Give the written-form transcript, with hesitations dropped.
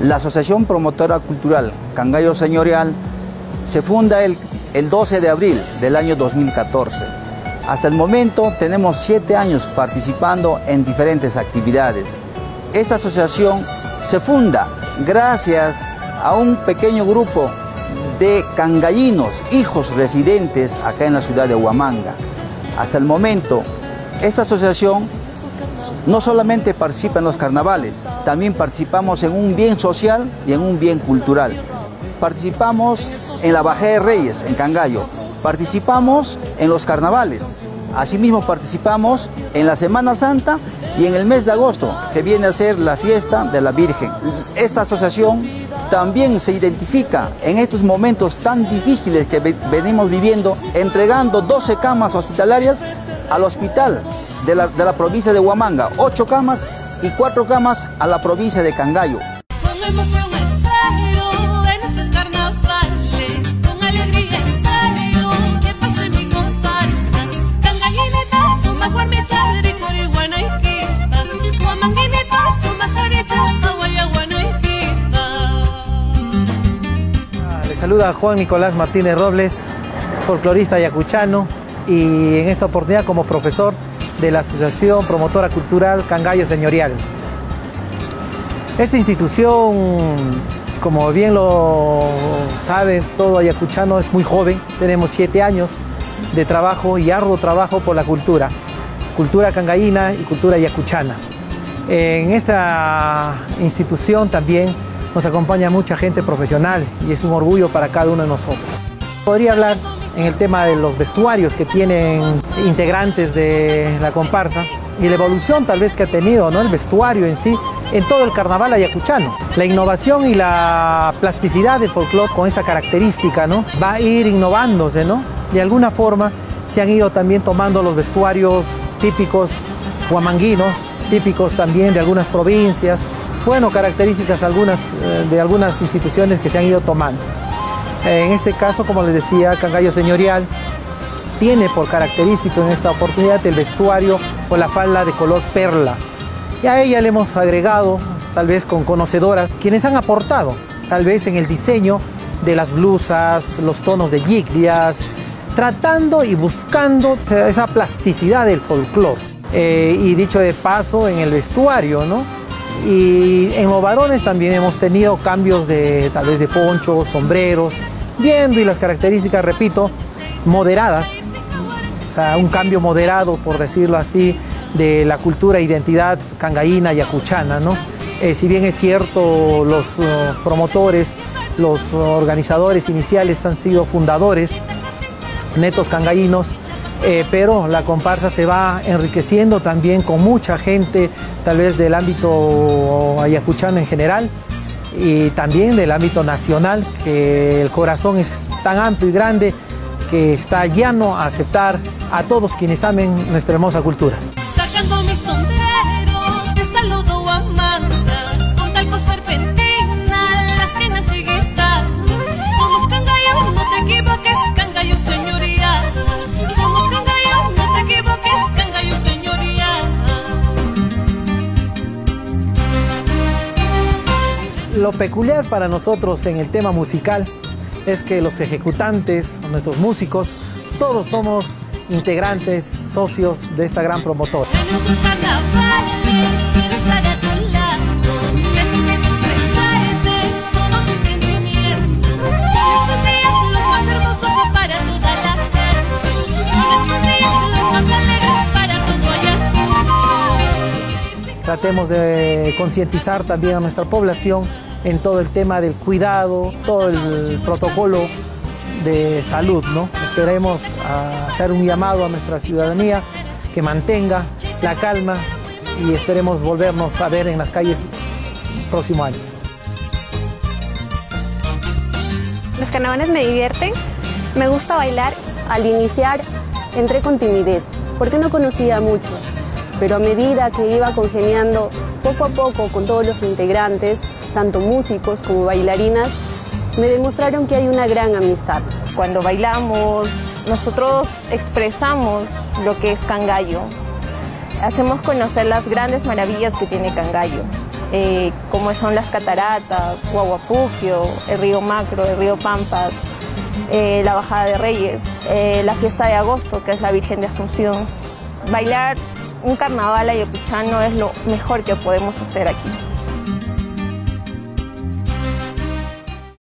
La Asociación Promotora Cultural Cangallo Señorial se funda el 12 de abril del año 2014. Hasta el momento tenemos 7 años participando en diferentes actividades. Esta asociación se funda gracias a un pequeño grupo de cangallinos, hijos residentes acá en la ciudad de Huamanga. Hasta el momento, esta asociación no solamente participa en los carnavales, también participamos en un bien social y en un bien cultural. Participamos en la Bajada de Reyes, en Cangallo. Participamos en los carnavales. Asimismo participamos en la Semana Santa y en el mes de agosto, que viene a ser la fiesta de la Virgen. Esta asociación también se identifica en estos momentos tan difíciles que venimos viviendo, entregando 12 camas hospitalarias al hospital de la provincia de Huamanga, 8 camas y 4 camas a la provincia de Cangallo. Con emoción espero en estos carnavales, con alegría espero que pase mi comparsa. Cangallineta, su mejor mecha de Coriguana y Quipa, Huamanguineta, su mejor hecha, Aguayaguana y Quipa. Le saluda Juan Nicolás Martínez Robles, folclorista ayacuchano, y en esta oportunidad como profesor de la Asociación Promotora Cultural Cangallo Señorial. Esta institución, como bien lo sabe todo ayacuchano, es muy joven. Tenemos 7 años de trabajo y arduo trabajo por la cultura cangallina y cultura ayacuchana. En esta institución también nos acompaña mucha gente profesional y es un orgullo para cada uno de nosotros. Podría hablar en el tema de los vestuarios que tienen integrantes de la comparsa y la evolución tal vez que ha tenido, ¿no?, el vestuario en sí en todo el carnaval ayacuchano. La innovación y la plasticidad del folclore con esta característica, ¿no?, va a ir innovándose, ¿no? De alguna forma se han ido también tomando los vestuarios típicos huamanguinos, típicos también de algunas provincias, bueno, características de algunas instituciones que se han ido tomando. En este caso, como les decía, Cangallo Señorial tiene por característico en esta oportunidad el vestuario o la falda de color perla. Y a ella le hemos agregado, tal vez con conocedoras, quienes han aportado, tal vez en el diseño de las blusas, los tonos de yiclias, tratando y buscando esa plasticidad del folclore. Y dicho de paso, en el vestuario, ¿no? Y en los varones también hemos tenido cambios tal vez de ponchos, sombreros, viendo y las características, repito, moderadas, o sea, un cambio moderado, por decirlo así, de la cultura e identidad cangallina ayacuchana, ¿no? Si bien es cierto, los promotores, los organizadores iniciales han sido fundadores, netos cangallinos, pero la comparsa se va enriqueciendo también con mucha gente, tal vez del ámbito ayacuchano en general y también del ámbito nacional, que el corazón es tan amplio y grande que está llano a aceptar a todos quienes amen nuestra hermosa cultura. Sacando mi sombrero, te saludo Huamanga, con talco serpentina, las quenas y guitarras. Somos Cangallo, no te equivoques, Cangallo Señorial. Somos Cangallo, no te equivoques, Cangallo Señorial. Lo peculiar para nosotros en el tema musical es que los ejecutantes, nuestros músicos, todos somos integrantes, socios de esta gran promotora. En otros carnavales quiero estar a tu lado, necesito expresarte todos mis sentimientos. Son estos días los más hermosos para toda la gente, son estos días los más alegres para todo Ayacucho. Tratemos de concientizar también a nuestra población en todo el tema del cuidado, todo el protocolo de salud, ¿no? Esperemos hacer un llamado a nuestra ciudadanía que mantenga la calma y esperemos volvernos a ver en las calles el próximo año. Los carnavales me divierten, me gusta bailar. Al iniciar entré con timidez porque no conocía a muchos, pero a medida que iba congeniando poco a poco con todos los integrantes, tanto músicos como bailarinas, me demostraron que hay una gran amistad. Cuando bailamos, nosotros expresamos lo que es Cangallo. Hacemos conocer las grandes maravillas que tiene Cangallo. como son las cataratas, Huahuapuquio, el río Macro, el río Pampas, la Bajada de Reyes, la fiesta de agosto, que es la Virgen de Asunción. Bailar un carnaval ayacuchano es lo mejor que podemos hacer aquí.